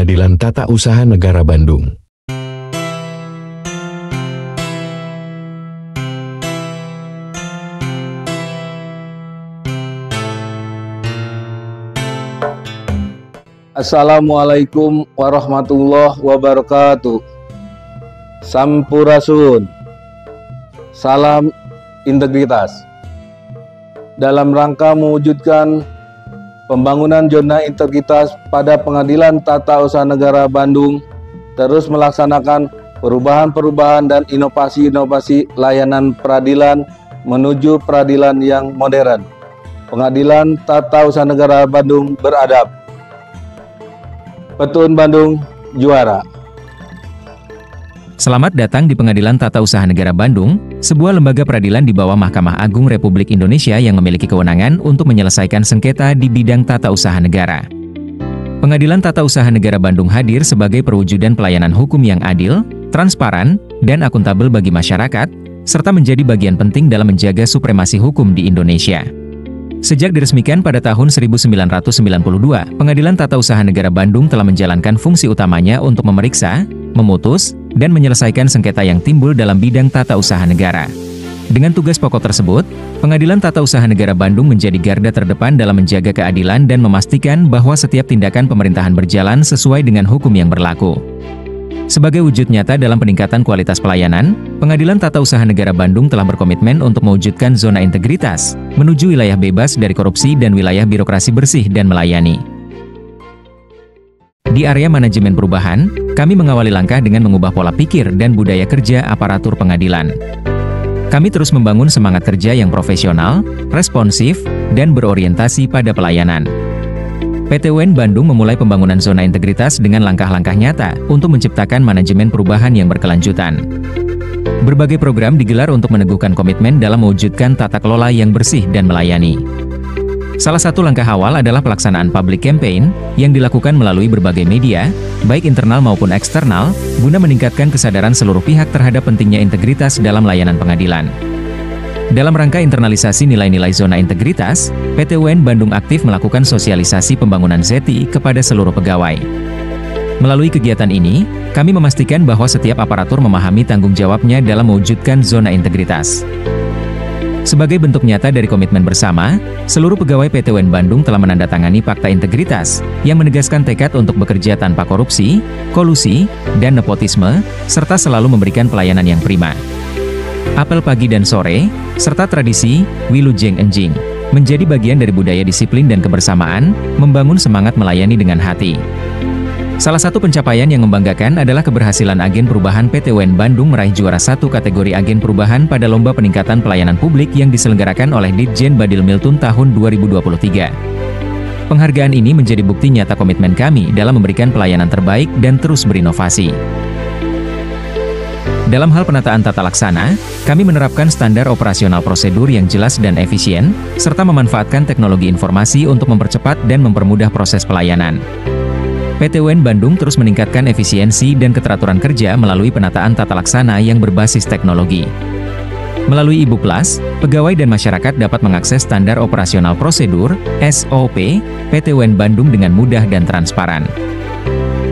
Pengadilan Tata Usaha Negara Bandung. Assalamualaikum warahmatullahi wabarakatuh. Sampurasun. Salam integritas. Dalam rangka mewujudkan pembangunan zona integritas pada Pengadilan Tata Usaha Negara Bandung, terus melaksanakan perubahan-perubahan dan inovasi-inovasi layanan peradilan menuju peradilan yang modern. Pengadilan Tata Usaha Negara Bandung beradab. Petun Bandung juara. Selamat datang di Pengadilan Tata Usaha Negara Bandung, sebuah lembaga peradilan di bawah Mahkamah Agung Republik Indonesia yang memiliki kewenangan untuk menyelesaikan sengketa di bidang tata usaha negara. Pengadilan Tata Usaha Negara Bandung hadir sebagai perwujudan pelayanan hukum yang adil, transparan, dan akuntabel bagi masyarakat, serta menjadi bagian penting dalam menjaga supremasi hukum di Indonesia. Sejak diresmikan pada tahun 1992, Pengadilan Tata Usaha Negara Bandung telah menjalankan fungsi utamanya untuk memeriksa, memutus, dan menyelesaikan sengketa yang timbul dalam bidang tata usaha negara. Dengan tugas pokok tersebut, Pengadilan Tata Usaha Negara Bandung menjadi garda terdepan dalam menjaga keadilan dan memastikan bahwa setiap tindakan pemerintahan berjalan sesuai dengan hukum yang berlaku. Sebagai wujud nyata dalam peningkatan kualitas pelayanan, Pengadilan Tata Usaha Negara Bandung telah berkomitmen untuk mewujudkan zona integritas, menuju wilayah bebas dari korupsi dan wilayah birokrasi bersih dan melayani. Di area manajemen perubahan, kami mengawali langkah dengan mengubah pola pikir dan budaya kerja aparatur pengadilan. Kami terus membangun semangat kerja yang profesional, responsif, dan berorientasi pada pelayanan. PTUN Bandung memulai pembangunan zona integritas dengan langkah-langkah nyata untuk menciptakan manajemen perubahan yang berkelanjutan. Berbagai program digelar untuk meneguhkan komitmen dalam mewujudkan tata kelola yang bersih dan melayani. Salah satu langkah awal adalah pelaksanaan public campaign yang dilakukan melalui berbagai media, baik internal maupun eksternal, guna meningkatkan kesadaran seluruh pihak terhadap pentingnya integritas dalam layanan pengadilan. Dalam rangka internalisasi nilai-nilai zona integritas, PTUN Bandung aktif melakukan sosialisasi pembangunan ZI kepada seluruh pegawai. Melalui kegiatan ini, kami memastikan bahwa setiap aparatur memahami tanggung jawabnya dalam mewujudkan zona integritas. Sebagai bentuk nyata dari komitmen bersama, seluruh pegawai PTUN Bandung telah menandatangani Fakta Integritas, yang menegaskan tekad untuk bekerja tanpa korupsi, kolusi, dan nepotisme, serta selalu memberikan pelayanan yang prima. Apel pagi dan sore, serta tradisi Wilujeng Enjing, menjadi bagian dari budaya disiplin dan kebersamaan, membangun semangat melayani dengan hati. Salah satu pencapaian yang membanggakan adalah keberhasilan agen perubahan PTUN Bandung meraih juara 1 kategori agen perubahan pada Lomba Peningkatan Pelayanan Publik yang diselenggarakan oleh Ditjen Badil Miltun tahun 2023. Penghargaan ini menjadi bukti nyata komitmen kami dalam memberikan pelayanan terbaik dan terus berinovasi. Dalam hal penataan tata laksana, kami menerapkan standar operasional prosedur yang jelas dan efisien, serta memanfaatkan teknologi informasi untuk mempercepat dan mempermudah proses pelayanan. PTUN Bandung terus meningkatkan efisiensi dan keteraturan kerja melalui penataan tata laksana yang berbasis teknologi. Melalui Ibu Plus, pegawai dan masyarakat dapat mengakses standar operasional prosedur (SOP) PTUN Bandung dengan mudah dan transparan.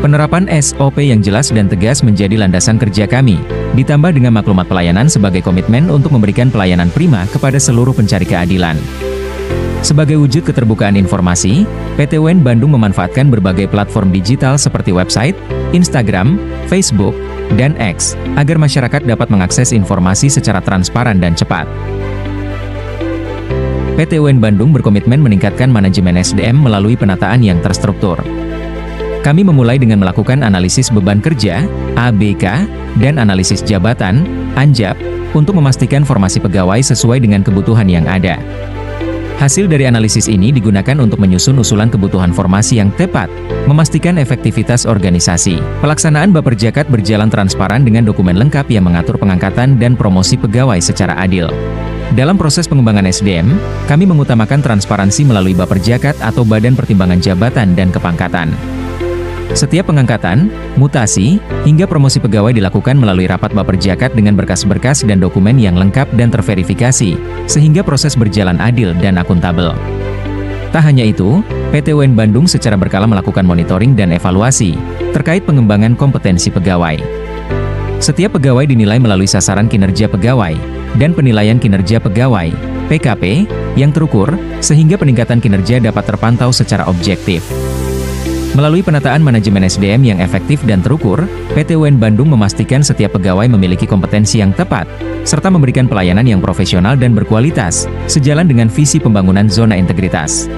Penerapan SOP yang jelas dan tegas menjadi landasan kerja kami, ditambah dengan maklumat pelayanan sebagai komitmen untuk memberikan pelayanan prima kepada seluruh pencari keadilan. Sebagai wujud keterbukaan informasi, PTUN Bandung memanfaatkan berbagai platform digital seperti website, Instagram, Facebook, dan X, agar masyarakat dapat mengakses informasi secara transparan dan cepat. PTUN Bandung berkomitmen meningkatkan manajemen SDM melalui penataan yang terstruktur. Kami memulai dengan melakukan analisis beban kerja, ABK, dan analisis jabatan, ANJAP, untuk memastikan formasi pegawai sesuai dengan kebutuhan yang ada. Hasil dari analisis ini digunakan untuk menyusun usulan kebutuhan formasi yang tepat, memastikan efektivitas organisasi. Pelaksanaan Baperjakat berjalan transparan dengan dokumen lengkap yang mengatur pengangkatan dan promosi pegawai secara adil. Dalam proses pengembangan SDM, kami mengutamakan transparansi melalui Baperjakat atau Badan Pertimbangan Jabatan dan Kepangkatan. Setiap pengangkatan, mutasi, hingga promosi pegawai dilakukan melalui rapat Baperjakat dengan berkas-berkas dan dokumen yang lengkap dan terverifikasi, sehingga proses berjalan adil dan akuntabel. Tak hanya itu, PTUN Bandung secara berkala melakukan monitoring dan evaluasi, terkait pengembangan kompetensi pegawai. Setiap pegawai dinilai melalui sasaran kinerja pegawai dan penilaian kinerja pegawai (PKP) yang terukur, sehingga peningkatan kinerja dapat terpantau secara objektif. Melalui penataan manajemen SDM yang efektif dan terukur, PT UN Bandung memastikan setiap pegawai memiliki kompetensi yang tepat, serta memberikan pelayanan yang profesional dan berkualitas, sejalan dengan visi pembangunan zona integritas.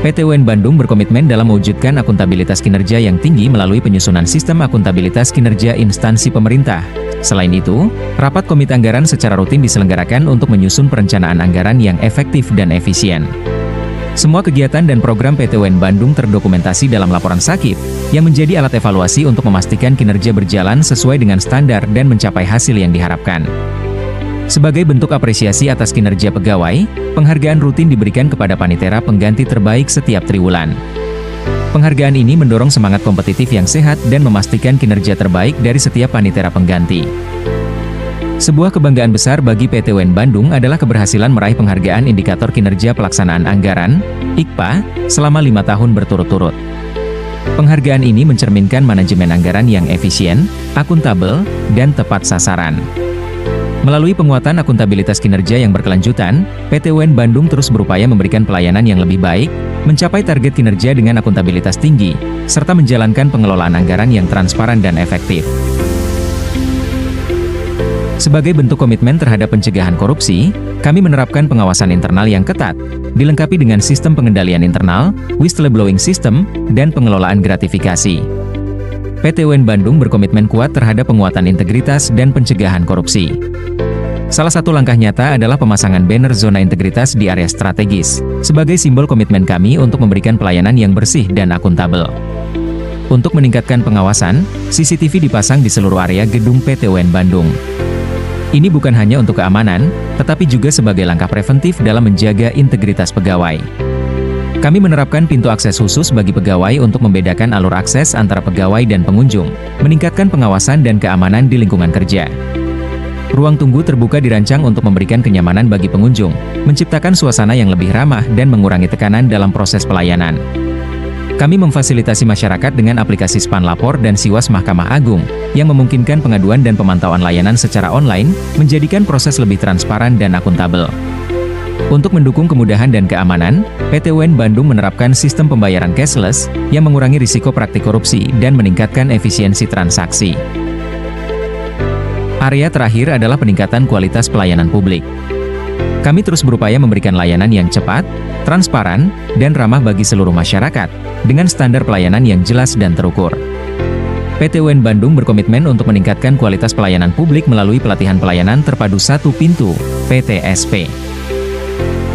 PT UN Bandung berkomitmen dalam mewujudkan akuntabilitas kinerja yang tinggi melalui penyusunan sistem akuntabilitas kinerja instansi pemerintah. Selain itu, rapat komite anggaran secara rutin diselenggarakan untuk menyusun perencanaan anggaran yang efektif dan efisien. Semua kegiatan dan program PT UN Bandung terdokumentasi dalam laporan sakit, yang menjadi alat evaluasi untuk memastikan kinerja berjalan sesuai dengan standar dan mencapai hasil yang diharapkan. Sebagai bentuk apresiasi atas kinerja pegawai, penghargaan rutin diberikan kepada panitera pengganti terbaik setiap triwulan. Penghargaan ini mendorong semangat kompetitif yang sehat dan memastikan kinerja terbaik dari setiap panitera pengganti. Sebuah kebanggaan besar bagi PT UN Bandung adalah keberhasilan meraih penghargaan Indikator Kinerja Pelaksanaan Anggaran, IKPA, selama 5 tahun berturut-turut. Penghargaan ini mencerminkan manajemen anggaran yang efisien, akuntabel, dan tepat sasaran. Melalui penguatan akuntabilitas kinerja yang berkelanjutan, PT UN Bandung terus berupaya memberikan pelayanan yang lebih baik, mencapai target kinerja dengan akuntabilitas tinggi, serta menjalankan pengelolaan anggaran yang transparan dan efektif. Sebagai bentuk komitmen terhadap pencegahan korupsi, kami menerapkan pengawasan internal yang ketat, dilengkapi dengan sistem pengendalian internal, whistleblowing system, dan pengelolaan gratifikasi. PT UN Bandung berkomitmen kuat terhadap penguatan integritas dan pencegahan korupsi. Salah satu langkah nyata adalah pemasangan banner zona integritas di area strategis, sebagai simbol komitmen kami untuk memberikan pelayanan yang bersih dan akuntabel. Untuk meningkatkan pengawasan, CCTV dipasang di seluruh area gedung PT UN Bandung. Ini bukan hanya untuk keamanan, tetapi juga sebagai langkah preventif dalam menjaga integritas pegawai. Kami menerapkan pintu akses khusus bagi pegawai untuk membedakan alur akses antara pegawai dan pengunjung, meningkatkan pengawasan dan keamanan di lingkungan kerja. Ruang tunggu terbuka dirancang untuk memberikan kenyamanan bagi pengunjung, menciptakan suasana yang lebih ramah dan mengurangi tekanan dalam proses pelayanan. Kami memfasilitasi masyarakat dengan aplikasi Span Lapor dan Siwas Mahkamah Agung, yang memungkinkan pengaduan dan pemantauan layanan secara online, menjadikan proses lebih transparan dan akuntabel. Untuk mendukung kemudahan dan keamanan, PT UN Bandung menerapkan sistem pembayaran cashless, yang mengurangi risiko praktik korupsi dan meningkatkan efisiensi transaksi. Area terakhir adalah peningkatan kualitas pelayanan publik. Kami terus berupaya memberikan layanan yang cepat, transparan, dan ramah bagi seluruh masyarakat, dengan standar pelayanan yang jelas dan terukur. PT UN Bandung berkomitmen untuk meningkatkan kualitas pelayanan publik melalui pelatihan pelayanan terpadu satu pintu, PTSP.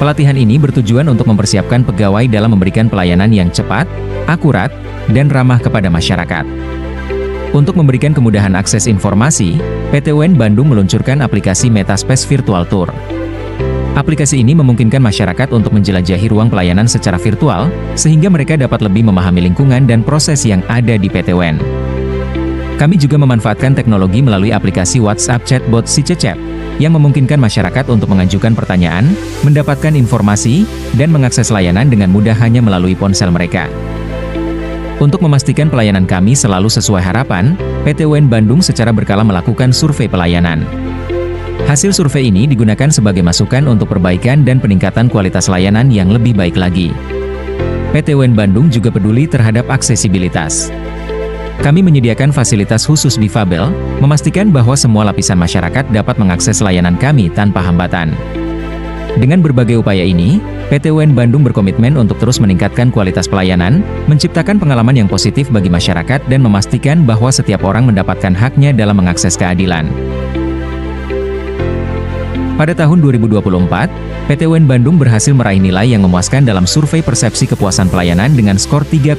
Pelatihan ini bertujuan untuk mempersiapkan pegawai dalam memberikan pelayanan yang cepat, akurat, dan ramah kepada masyarakat. Untuk memberikan kemudahan akses informasi, PT UN Bandung meluncurkan aplikasi Metaspace Virtual Tour. Aplikasi ini memungkinkan masyarakat untuk menjelajahi ruang pelayanan secara virtual, sehingga mereka dapat lebih memahami lingkungan dan proses yang ada di PT UN. Kami juga memanfaatkan teknologi melalui aplikasi WhatsApp Chatbot Si Cecep, yang memungkinkan masyarakat untuk mengajukan pertanyaan, mendapatkan informasi, dan mengakses layanan dengan mudah hanya melalui ponsel mereka. Untuk memastikan pelayanan kami selalu sesuai harapan, PT UN Bandung secara berkala melakukan survei pelayanan. Hasil survei ini digunakan sebagai masukan untuk perbaikan dan peningkatan kualitas layanan yang lebih baik lagi. PT UN Bandung juga peduli terhadap aksesibilitas. Kami menyediakan fasilitas khusus difabel, memastikan bahwa semua lapisan masyarakat dapat mengakses layanan kami tanpa hambatan. Dengan berbagai upaya ini, PT UN Bandung berkomitmen untuk terus meningkatkan kualitas pelayanan, menciptakan pengalaman yang positif bagi masyarakat dan memastikan bahwa setiap orang mendapatkan haknya dalam mengakses keadilan. Pada tahun 2024, PT UN Bandung berhasil meraih nilai yang memuaskan dalam survei persepsi kepuasan pelayanan dengan skor 3,91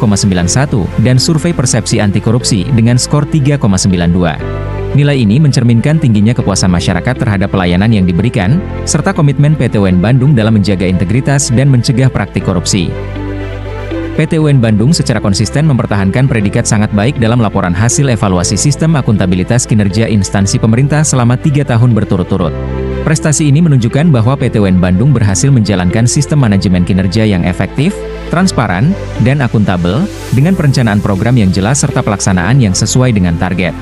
dan survei persepsi anti korupsi dengan skor 3,92. Nilai ini mencerminkan tingginya kepuasan masyarakat terhadap pelayanan yang diberikan, serta komitmen PT UN Bandung dalam menjaga integritas dan mencegah praktik korupsi. PT UN Bandung secara konsisten mempertahankan predikat sangat baik dalam laporan hasil evaluasi sistem akuntabilitas kinerja instansi pemerintah selama 3 tahun berturut-turut. Prestasi ini menunjukkan bahwa PTWN Bandung berhasil menjalankan sistem manajemen kinerja yang efektif, transparan, dan akuntabel, dengan perencanaan program yang jelas serta pelaksanaan yang sesuai dengan target.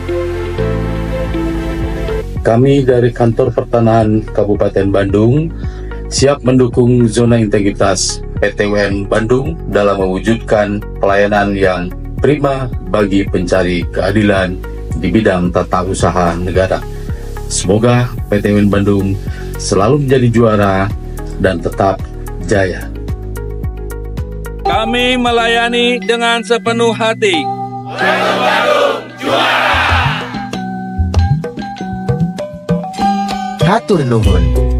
Kami dari Kantor Pertanahan Kabupaten Bandung siap mendukung zona integritas PTWN Bandung dalam mewujudkan pelayanan yang prima bagi pencari keadilan di bidang tata usaha negara. Semoga PTWN Bandung selalu menjadi juara dan tetap jaya. Kami melayani dengan sepenuh hati. PTWN Bandung juara. Hatur nuhun.